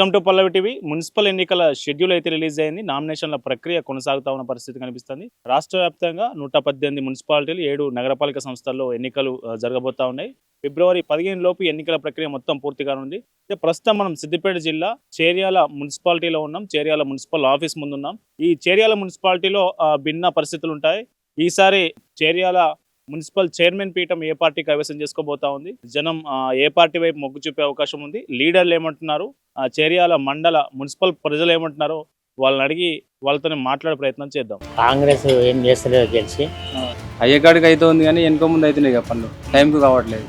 Welcome to Pallavi TV. Municipal ఎన్నికల schedule అయితే release అయింది. నామినేషన్ల ప్రక్రియ కొనసాగుతా ఉన్న పరిస్థితి కనిపిస్తుంది. రాష్ట్ర వ్యాప్తంగా 118 మున్సిపాలిటీలు, 7 నగరపాలిక సంస్థల్లో ఎన్నికలు జరగబోతా ఉన్నాయి. ఫిబ్రవరి 15 లోపు ఎన్నికల ప్రక్రియ మొత్తం పూర్తిగా ఉంది. ప్రస్తుతం మనం సిద్దిపేట జిల్లా చేర్యాల మున్సిపాలిటీలో ఉన్నాం. చేర్యాల మున్సిపల్ ఆఫీస్ ముందున్నాం. ఈ చేర్యాల మున్సిపాలిటీలో భిన్న పరిస్థితులు ఉంటాయి. ఈసారి చేర్యాల మున్సిపల్ చైర్మన్ పీఠం ఏ పార్టీ కైవసం చేసుకోబోతా ఉంది, జనం ఏ పార్టీ వైపు మొగ్గు చూపే అవకాశం ఉంది, లీడర్లు ఏమంటున్నారు, చేర్యాల మండల మున్సిపల్ ప్రజలు ఏమంటున్నారో వాళ్ళని అడిగి వాళ్ళతో మాట్లాడే ప్రయత్నం చేద్దాం. కాంగ్రెస్ ఏం చేస్తలేదు తెలిసి అయ్యేకాడికి అయితే ఉంది కానీ వెనుక ముందు అవుతున్నాయి కదా పనులు, టైంకు కావట్లేదు.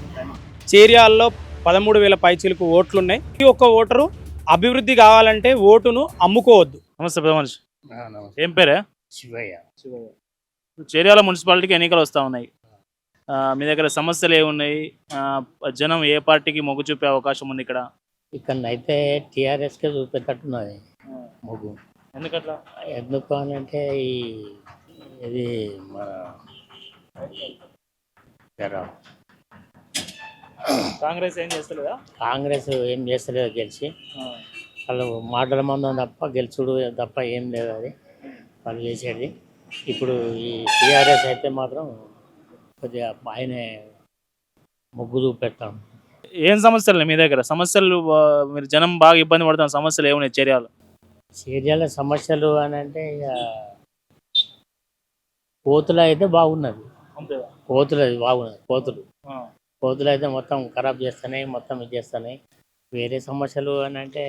చేర్యాల్లో 13,000 పైచీలకు ఓట్లున్నాయి. ఒక్క ఓటరు అభివృద్ధి కావాలంటే ఓటును అమ్ముకోవద్దు. నమస్తే పెద్ద మనిషి, ఏం పేరే? శివయ్య. చేర్యాల మున్సిపాలిటీకి ఎన్నికలు వస్తూ ఉన్నాయి. మీ దగ్గర సమస్యలు ఏమున్నాయి? జనం ఏ పార్టీకి మొగ్గు చూపే అవకాశం ఉంది ఇక్కడ? ఇక్కడనైతే టీఆర్ఎస్కే చూపేటట్టున్నది మొగ్గు. ఎందుకట్లా? ఎందుకు అని అంటే ఇది మన కాంగ్రెస్ ఏం చేస్తలేదా? కాంగ్రెస్ ఏం చేస్తలేదో తెలిసి వాళ్ళు మాటల మందం తప్ప గెలుచుడు తప్ప ఏం లేదు అది వాళ్ళు చేసేది. ఇప్పుడు ఈ టీఆర్ఎస్ అయితే మాత్రం కొద్దిగా ఆయనే మొగ్గు చూపెట్టాం. ఏం సమస్యలు మీ దగ్గర? సమస్యలు మీరు జనం బాగా ఇబ్బంది పడుతున్న సమస్యలు ఏమున్నాయి చేర్యాల? చేర్యాల సమస్యలు అని అంటే ఇక కోతులు అయితే బాగున్నది. కోతులు అది బాగున్నది. కోతులు అయితే మొత్తం ఖరాబ్ చేస్తున్నాయి, మొత్తం ఇది చేస్తున్నాయి. వేరే సమస్యలు అని అంటే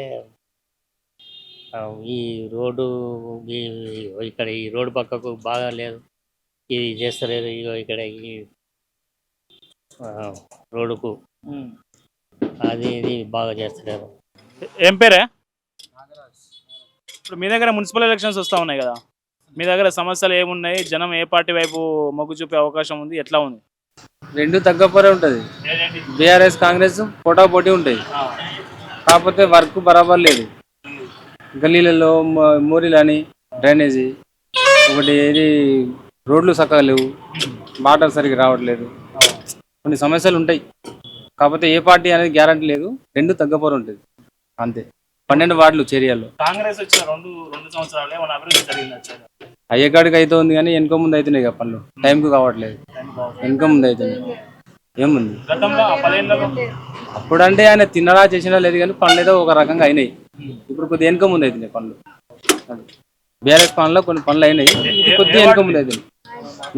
ఈ రోడ్డు ఇక్కడ ఈ రోడ్డు పక్కకు బాగా లేదు, ఇది చేస్తలేదు. ఇగో ఇక్కడ ఈ రోడ్డుకు అది ఇది బాగా చేస్తలేరు. ఏం పేరే? ఇప్పుడు మీ దగ్గర మున్సిపల్ ఎలక్షన్స్ వస్తూ ఉన్నాయి కదా, మీ దగ్గర సమస్యలు ఏమున్నాయి? జనం ఏ పార్టీ వైపు మొగ్గు చూపే అవకాశం ఉంది? ఎట్లా ఉంది? రెండు తగ్గపోరే ఉంటుంది. బీఆర్ఎస్ కాంగ్రెస్ పోటాపోటీ ఉంటాయి, కాకపోతే వర్క్ బరాబర్ లేదు. గల్లీలలో మోరీలు అని డ్రైనేజీ ఒకటి, ఇది రోడ్లు చక్కగా లేవు, వాటర్ సరిగ్గా రావట్లేదు, కొన్ని సమస్యలు ఉంటాయి. కాకపోతే ఏ పార్టీ అనేది గ్యారంటీ లేదు, రెండు తగ్గపోరు ఉంటుంది అంతే. 12 వార్డులు చేర్యాల్లో. కాంగ్రెస్ వచ్చిన రెండు సంవత్సరాలే మన అభివృద్ధి జరిగింది. అయ్యేకాడికి అయితే ఉంది కానీ వెనుక ముందు అవుతున్నాయి కదా పనులు, టైంకు కావట్లేదు. వెనుక ముందు అవుతుంది ఏముంది. అప్పుడు అంటే ఆయన తిన్నడా చేసినా లేదు కానీ పనులు అయితే ఒక రకంగా అయినాయి. ఇప్పుడు కొద్దిగా వెనుక ముందు అవుతున్నాయి పనులు. బీఆర్ఎస్ పనుల్లో కొన్ని పనులు అయినాయి, ఇది కొద్దిగా వెనుక ముందు అవుతుంది.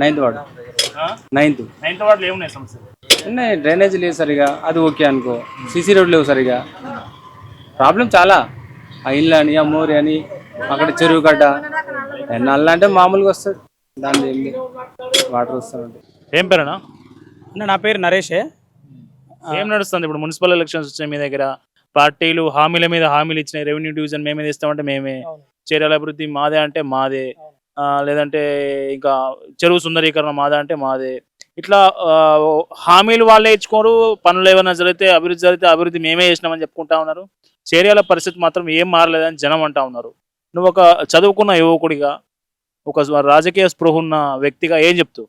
9th ward. 9th వార్డులో ఏమున్నాయి సమస్యలు? ఉన్నాయి, డ్రైనేజ్ లేదు సరిగా, అది ఓకే అనుకో. సీసీ రోడ్లు లేవు సరిగా, ప్రాబ్లం చాలా. ఆ ఇల్లు అని, ఆ మోరి అని, అక్కడ చెరువు గడ్డ నల్ల అంటే మామూలుగా వస్తుంది, దాని వాటర్ వస్తుంది. ఏం పేరేనా? నా పేరు నరేషే. ఏం నడుస్తుంది ఇప్పుడు? మున్సిపల్ ఎలక్షన్స్ వచ్చాయి మీ దగ్గర, పార్టీలు హామీల మీద హామీలు ఇచ్చినాయి. రెవెన్యూ డివిజన్ మేమే ఇస్తామంటే మేమే, చేర్యాల అభివృద్ధి మాదే అంటే మాదే, లేదంటే ఇంకా చెరువు సుందరీకరణ మాదే అంటే మాదే. ఇట్లా హామీలు వాళ్ళే ఇచ్చుకోరు. పనులు ఏమైనా జరిగితే, అభివృద్ధి మేమే చేసినామని చెప్పుకుంటా ఉన్నారు. చేర్యాల పరిస్థితి మాత్రం ఏం మారలేదని జనం అంటా ఉన్నారు. నువ్వు ఒక చదువుకున్న యువకుడిగా, ఒక రాజకీయ స్పృహ ఉన్న వ్యక్తిగా ఏం చెప్తావు?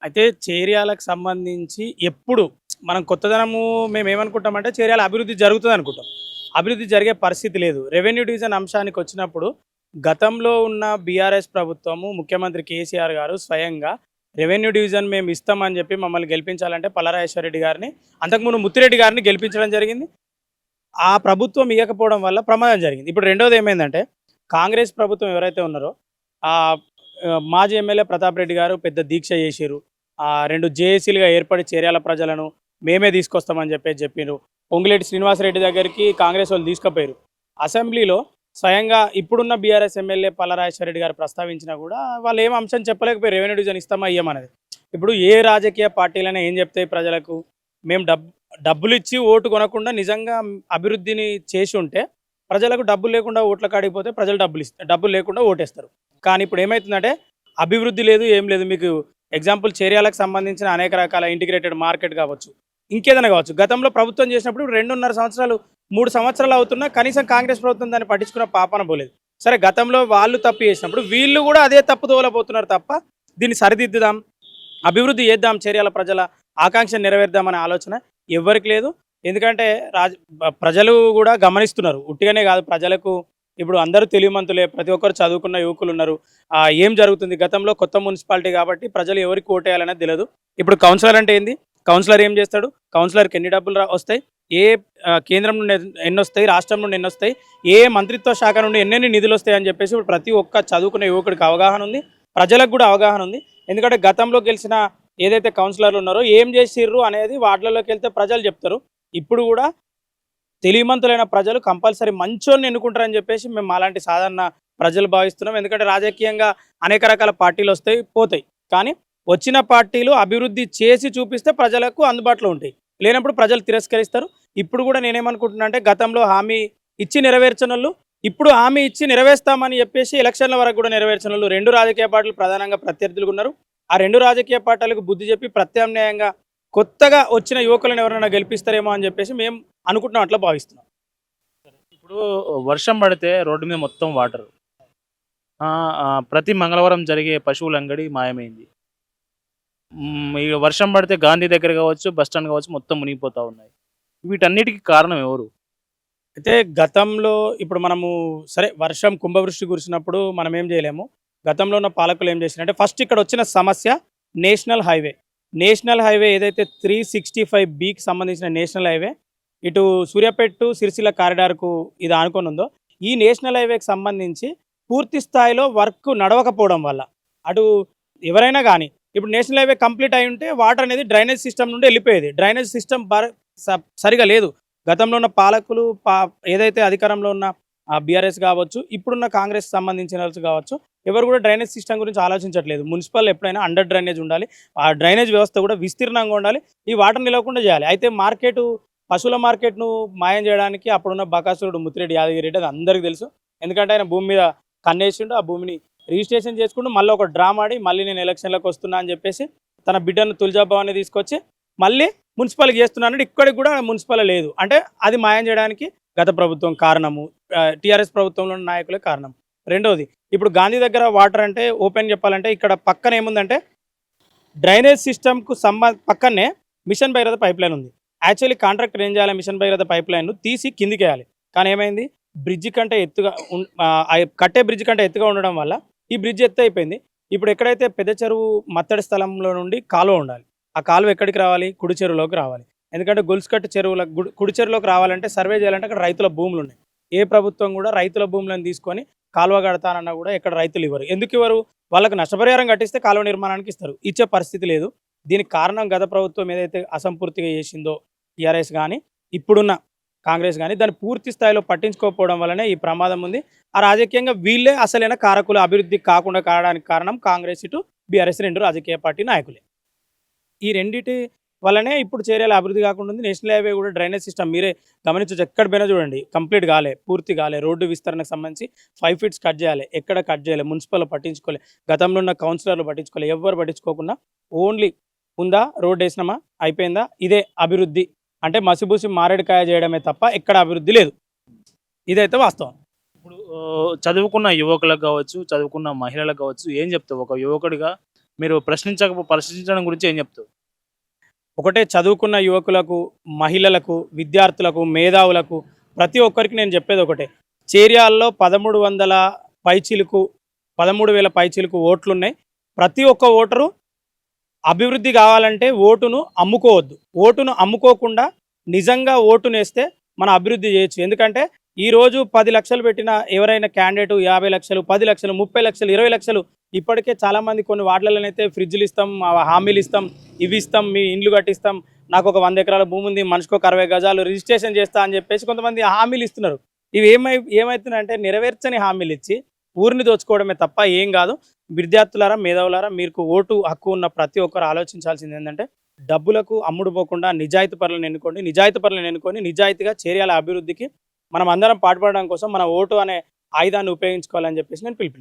అయితే చేర్యాలకు సంబంధించి ఎప్పుడు మనం కొత్తదనము మేము ఏమనుకుంటామంటే చేర్యాల అభివృద్ధి జరుగుతుంది అనుకుంటాం. అభివృద్ధి జరిగే పరిస్థితి లేదు. రెవెన్యూ డివిజన్ అంశానికి వచ్చినప్పుడు గతంలో ఉన్న బీఆర్ఎస్ ప్రభుత్వము, ముఖ్యమంత్రి కేసీఆర్ గారు స్వయంగా రెవెన్యూ డివిజన్ మేము ఇస్తామని చెప్పి మమ్మల్ని గెలిపించాలంటే పల్లరాజేశ్వర రెడ్డి గారిని, అంతకుముందు ముత్తిరెడ్డి గారిని గెలిపించడం జరిగింది. ఆ ప్రభుత్వం ఇవ్వకపోవడం వల్ల ప్రమాదం జరిగింది. ఇప్పుడు రెండోది ఏమైందంటే కాంగ్రెస్ ప్రభుత్వం ఎవరైతే ఉన్నారో మాజీ ఎమ్మెల్యే ప్రతాప్ రెడ్డి గారు పెద్ద దీక్ష చేసిరు. 2 జేఏసీలుగా ఏర్పడి చేర్యాల ప్రజలను మేమే తీసుకొస్తామని చెప్పారు. పొంగులేటి శ్రీనివాసరెడ్డి దగ్గరికి కాంగ్రెస్ వాళ్ళు తీసుకుపోయారు. అసెంబ్లీలో స్వయంగా ఇప్పుడున్న బీఆర్ఎస్ ఎమ్మెల్యే పల్లరాజేశ్వర రెడ్డి గారు ప్రస్తావించినా కూడా వాళ్ళు ఏం అంశం చెప్పలేకపోయారు, రెవెన్యూ డివిజన్ ఇస్తామా ఇయ్యమనేది. ఇప్పుడు ఏ రాజకీయ పార్టీలైనా ఏం చెప్తాయి ప్రజలకు? మేము డబ్బులు ఇచ్చి ఓటు కొనకుండా నిజంగా అభివృద్ధిని చేసి ఉంటే ప్రజలకు డబ్బులు లేకుండా ఓట్ల కాడిపోతే ప్రజలు డబ్బులు లేకుండా ఓటేస్తారు. కానీ ఇప్పుడు ఏమవుతుందంటే అభివృద్ధి లేదు, ఏం లేదు. మీకు ఎగ్జాంపుల్ చేర్యాలకు సంబంధించిన అనేక రకాల ఇంటిగ్రేటెడ్ మార్కెట్ కావచ్చు, ఇంకేదైనా కావచ్చు. గతంలో ప్రభుత్వం చేసినప్పుడు 2.5 సంవత్సరాలు 3 సంవత్సరాలు అవుతున్నా కనీసం కాంగ్రెస్ ప్రభుత్వం దాన్ని పట్టించుకున్న పాపన పోలేదు. సరే, గతంలో వాళ్ళు తప్పు చేసినప్పుడు వీళ్ళు కూడా అదే తప్పు తోలబోతున్నారు తప్ప దీన్ని సరిదిద్దుదాం, అభివృద్ధి చేద్దాం, చేర్యాల ప్రజల ఆకాంక్ష నెరవేర్దామనే ఆలోచన ఎవరికి లేదు. ఎందుకంటే ప్రజలు కూడా గమనిస్తున్నారు. ఉట్టిగానే కాదు, ప్రజలకు ఇప్పుడు అందరూ తెలివిమంతులే, ప్రతి ఒక్కరు చదువుకున్న యువకులు ఉన్నారు. ఏం జరుగుతుంది గతంలో కొత్త మున్సిపాలిటీ కాబట్టి ప్రజలు ఎవరికి ఓటేయాలనేది తెలియదు. ఇప్పుడు కౌన్సిలర్ అంటే ఏంది, కౌన్సిలర్ ఏం చేస్తాడు, కౌన్సిలర్కి ఎన్ని డబ్బులు వస్తాయి, ఏ కేంద్రం నుండి ఎన్ని వస్తాయి, రాష్ట్రం నుండి ఎన్ని వస్తాయి, ఏ మంత్రిత్వ శాఖ నుండి ఎన్నెన్ని నిధులు వస్తాయి అని చెప్పేసి ఇప్పుడు ప్రతి ఒక్క చదువుకునే యువకుడికి అవగాహన ఉంది, ప్రజలకు కూడా అవగాహన ఉంది. ఎందుకంటే గతంలో గెలిచిన ఏదైతే కౌన్సిలర్లు ఉన్నారో ఏం చేసిర్రు అనేది వార్డులలోకి వెళ్తే ప్రజలు చెప్తారు. ఇప్పుడు కూడా తెలివిమంతులైన ప్రజలు కంపల్సరీ మంచోన్ని ఎన్నుకుంటారని చెప్పేసి మేము అలాంటి సాధారణ ప్రజలు భావిస్తున్నాం. ఎందుకంటే రాజకీయంగా అనేక రకాల పార్టీలు వస్తాయి పోతాయి, కానీ వచ్చిన పార్టీలు అభివృద్ధి చేసి చూపిస్తే ప్రజలకు అందుబాటులో ఉంటాయి, లేనప్పుడు ప్రజలు తిరస్కరిస్తారు. ఇప్పుడు కూడా నేనేమనుకుంటున్నా అంటే గతంలో హామీ ఇచ్చి నెరవేర్చిన వాళ్ళు ఇప్పుడు హామీ ఇచ్చి నెరవేర్స్తామని చెప్పేసి ఎలక్షన్ల వరకు కూడా నెరవేర్చిన వాళ్ళు రెండు రాజకీయ పార్టీలు ప్రధానంగా ప్రత్యర్థులు ఉన్నారు. ఆ రెండు రాజకీయ పార్టీలకు బుద్ధి చెప్పి ప్రత్యామ్నాయంగా కొత్తగా వచ్చిన యువకులను ఎవరైనా గెలిపిస్తారేమో అని చెప్పేసి మేము అనుకుంటున్నాం, అట్లా భావిస్తున్నాం. ఇప్పుడు వర్షం పడితే రోడ్డు మీద మొత్తం వాటర్, ప్రతి మంగళవారం జరిగే పశువుల అంగడి మాయమైంది. ఈ వర్షం పడితే గాంధీ దగ్గర కావచ్చు, బస్ స్టాండ్ కావచ్చు, మొత్తం మునిగిపోతూ ఉన్నాయి. వీటన్నిటికీ కారణం ఎవరు? అయితే గతంలో ఇప్పుడు మనము సరే వర్షం కుంభవృష్టి కురిసినప్పుడు మనం ఏం చేయలేము. గతంలో ఉన్న పాలకులు ఏం చేసినారంటే ఫస్ట్ ఇక్కడ వచ్చిన సమస్య నేషనల్ హైవే ఏదైతే 365Bకి సంబంధించిన నేషనల్ హైవే ఇటు సూర్యాపేట టు సిరిసిల్ల కారిడార్కు ఇది ఆనుకొని ఉందో, ఈ నేషనల్ హైవేకి సంబంధించి పూర్తి స్థాయిలో వర్క్ నడవకపోవడం వల్ల అటు ఎవరైనా కానీ ఇప్పుడు నేషనల్ హైవే కంప్లీట్ అయి ఉంటే వాటర్ అనేది డ్రైనేజ్ సిస్టమ్ నుండి వెళ్ళిపోయేది. డ్రైనేజ్ సిస్టమ్ సరిగా లేదు. గతంలో ఉన్న పాలకులు ఏదైతే అధికారంలో ఉన్న బీఆర్ఎస్ కావచ్చు, ఇప్పుడున్న కాంగ్రెస్ సంబంధించిన వాళ్ళు కావచ్చు, ఎవరు కూడా డ్రైనేజ్ సిస్టమ్ గురించి ఆలోచించట్లేదు. మున్సిపల్ ఎప్పుడైనా అండర్ డ్రైనేజ్ ఉండాలి, ఆ డ్రైనేజ్ వ్యవస్థ కూడా విస్తీర్ణంగా ఉండాలి, ఈ వాటర్ నిలవకుండా చేయాలి. అయితే పశువుల మార్కెట్ను మాయం చేయడానికి అప్పుడున్న బకాసురుడు ముత్తిరెడ్డి యాదగిరెడ్డి, అది అందరికీ తెలుసు. ఎందుకంటే ఆయన భూమి మీద కన్నేసిండు, ఆ భూమిని రిజిస్ట్రేషన్ చేసుకుంటూ మళ్ళీ ఒక డ్రామా ఆడి మళ్ళీ నేను ఎలక్షన్లకు వస్తున్నా అని చెప్పేసి తన బిడ్డను తుల్జాబావాన్ని తీసుకొచ్చి మళ్ళీ మున్సిపల్కి చేస్తున్నాను. ఇక్కడికి కూడా మున్సిపల్ లేదు అంటే అది మాయం చేయడానికి గత ప్రభుత్వం కారణము, టీఆర్ఎస్ ప్రభుత్వంలో ఉన్న నాయకులే కారణం. రెండోది, ఇప్పుడు గాంధీ దగ్గర వాటర్ అంటే ఓపెన్ చెప్పాలంటే ఇక్కడ పక్కన ఏముందంటే డ్రైనేజ్ సిస్టమ్కు పక్కనే మిషన్ భగీరథ పైప్ లైన్ ఉంది. యాక్చువల్లీ కాంట్రాక్టర్ ఏం చేయాలి, మిషన్ భగీరథ పైప్ లైన్ను తీసి కిందికి వేయాలి. కానీ ఏమైంది, బ్రిడ్జి కంటే ఎత్తుగా కట్టే బ్రిడ్జి కంటే ఎత్తుగా ఉండడం వల్ల ఈ బ్రిడ్జ్ ఎత్తు అయిపోయింది. ఇప్పుడు ఎక్కడైతే పెద్ద చెరువు మత్తడి స్థలంలో నుండి కాలువ ఉండాలి, ఆ కాలువ ఎక్కడికి రావాలి, కుడి చెరువులోకి రావాలి. ఎందుకంటే గొలుసుకట్టు చెరువుల కుడి చెరువులోకి రావాలంటే సర్వే చేయాలంటే అక్కడ రైతుల భూములు ఉన్నాయి. ఏ ప్రభుత్వం కూడా రైతుల భూములను తీసుకొని కాలువ కడతానన్నా కూడా ఎక్కడ రైతులు ఇవ్వరు. ఎందుకు ఇవ్వరు, వాళ్ళకు నష్టపరిహారం కట్టిస్తే కాలువ నిర్మాణానికి ఇస్తారు, ఇచ్చే పరిస్థితి లేదు. దీనికి కారణం గత ప్రభుత్వం ఏదైతే అసంపూర్తిగా చేసిందో టీఆర్ఎస్ కానీ ఇప్పుడున్న కాంగ్రెస్ కానీ దాన్ని పూర్తి స్థాయిలో పట్టించుకోకపోవడం వల్లనే ఈ ప్రమాదం ఉంది. ఆ రాజకీయంగా వీళ్ళే అసలైన కారకులు, అభివృద్ధి కాకుండా కావడానికి కారణం కాంగ్రెస్ ఇటు బీఆర్ఎస్ రెండు రాజకీయ పార్టీ నాయకులే. ఈ రెండింటి వల్లనే ఇప్పుడు చేరేలా అభివృద్ధి కాకుండా ఉంది. నేషనల్ హైవే కూడా డ్రైనేజ్ సిస్టమ్ మీరే గమనించవచ్చు, ఎక్కడ పోయినా చూడండి కంప్లీట్ కాలే, పూర్తి కాలే. రోడ్డు విస్తరణకు సంబంధించి 5 feet కట్ చేయాలి, ఎక్కడ కట్ చేయాలి, మున్సిపల్ పట్టించుకోలే, గతంలో ఉన్న కౌన్సిలర్లు పట్టించుకోలే, ఎవరు పట్టించుకోకుండా ఓన్లీ ఉందా రోడ్డు వేసినామా అయిపోయిందా, ఇదే అభివృద్ధి అంటే మసిబూసి మారేడుకాయ చేయడమే తప్ప ఎక్కడ అభివృద్ధి లేదు. ఇదైతే వాస్తవం. ఇప్పుడు చదువుకున్న యువకులకు కావచ్చు, చదువుకున్న మహిళలకు కావచ్చు, ఏం చెప్తావు ఒక యువకుడిగా? మీరు ప్రశ్నించడం గురించి ఏం చెప్తావు? ఒకటే, చదువుకున్న యువకులకు, మహిళలకు, విద్యార్థులకు, మేధావులకు ప్రతి ఒక్కరికి నేను చెప్పేది ఒకటే, చేర్యాల్లో 13,000 పైచీలకు ఓట్లున్నాయి. ప్రతి ఒక్క ఓటరు అభివృద్ధి కావాలంటే ఓటును అమ్ముకోవద్దు. ఓటును అమ్ముకోకుండా నిజంగా ఓటునేస్తే మనం అభివృద్ధి చేయొచ్చు. ఎందుకంటే ఈరోజు 10 లక్షలు పెట్టిన ఎవరైనా క్యాండిడేట్ 50 లక్షలు, 10 లక్షలు, 30 లక్షలు, 20 లక్షలు, ఇప్పటికే చాలామంది కొన్ని వార్డులలోనైతే ఫ్రిడ్జ్లు ఇస్తాం, హామీలు ఇస్తాం, ఇవి ఇస్తాం, మీ ఇండ్లు కట్టిస్తాం, నాకు ఒక 100 ఎకరాల భూమి ఉంది, మనిషికి ఒక 60 గజాలు రిజిస్ట్రేషన్ చేస్తా అని చెప్పేసి కొంతమంది హామీలు ఇస్తున్నారు. ఇవి ఏమవుతున్నాయంటే నెరవేర్చని హామీలు ఇచ్చి ఊరిని దోచుకోవడమే తప్ప ఏం కాదు. విద్యార్థులారా, మేధావులారా, మీకు ఓటు హక్కు ఉన్న ప్రతి ఒక్కరు ఆలోచించాల్సింది ఏంటంటే డబ్బులకు అమ్ముడు పోకుండా నిజాయితీ పరులను ఎన్నుకొని నిజాయితీగా చేర్యాల అభివృద్ధికి మనం అందరం పాటుపడడం కోసం మన ఓటు అనే ఆయుధాన్ని ఉపయోగించుకోవాలని చెప్పేసి నేను పిలుపునిస్తాను.